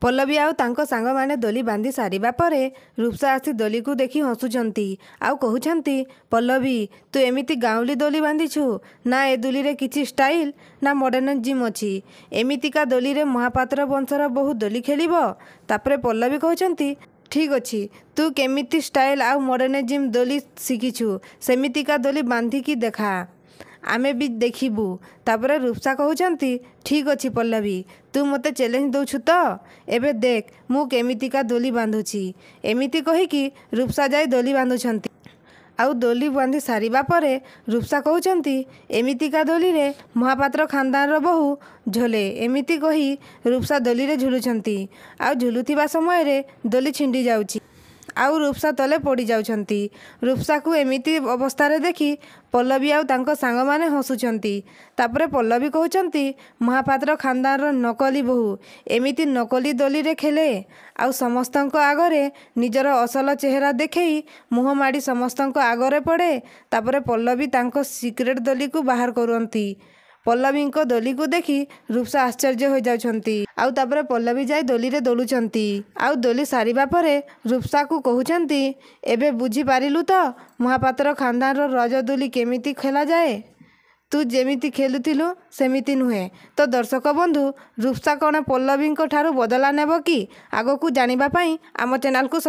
पल्लवी आउ तांको सांग माने दोली बांधी सारिबा परे रूपसा आसी दोली को देखी हसुचंती आउ कहउछंती पल्लवी तू एमिति गाउली दोली बांधिछु ना ए दोली रे किछि स्टाइल ना मॉडर्निज्म अछि एमितिका दोली रे महापात्र वंशर बहु दोली खेलिबो। तापरे पल्लवी कहउछंती ठीक अछि तू केमिति स्टाइल आउ मॉडर्निज्म दोली शिखिछु सेमितिका दोली बांधिकी देखा आमे भी देखिबू। तापरे रूपसा कहउछंती ठीक अछि पल्लवी तू मते चैलेंज दउछु तो एबे देख मु केमितिका दोली बांधुछि एमिति कहिकी रूपसा जाई दोली बांधुछंती आउ दोली बांधी सारिबा परे रूपसा कहउछंती एमितिका दोली रे महापात्र खानदान रो बहु झोले एमिति कही रूपसा दोली रे झुलुछंती आउ झुलुथिबा समय रे दोली छिंडी जाउछि आउ रूपसा तले पड़ी जाउछंती। रूपसा को एमिति अवस्था रे देखी पल्लवी आउ तांको सांग माने हसुछंती। तापरे पल्लवी कहउछंती महापात्र खानदान रो नकली बहु एमिति नकली दोली रे खेले आउ समस्तंको आगरे निजर असल चेहरा देखेई मुह माड़ी समस्तंको आगरे पड़े। तापरे पल्लवी तांको सिक्रेट दोली को बाहर करंती। पल्लवी को दोली को देखी रूपसा आश्चर्य हो जाउछंती आउ तापरे पल्लवी जाई दोली रे दोलुछंती आउ दोली सारिबा परे रूपसा को कहउछंती एबे बुझी पारिलु तो महापात्र खानदान रो रज दोली केमिति खेला जाए तू जेमिति खेलुथिलु सेमिति नुहे। तो दर्शक बंधु रूपसा कोन पल्लवी ठारू बदला नेबो कि आगो को जानिबा पई आम चैनल को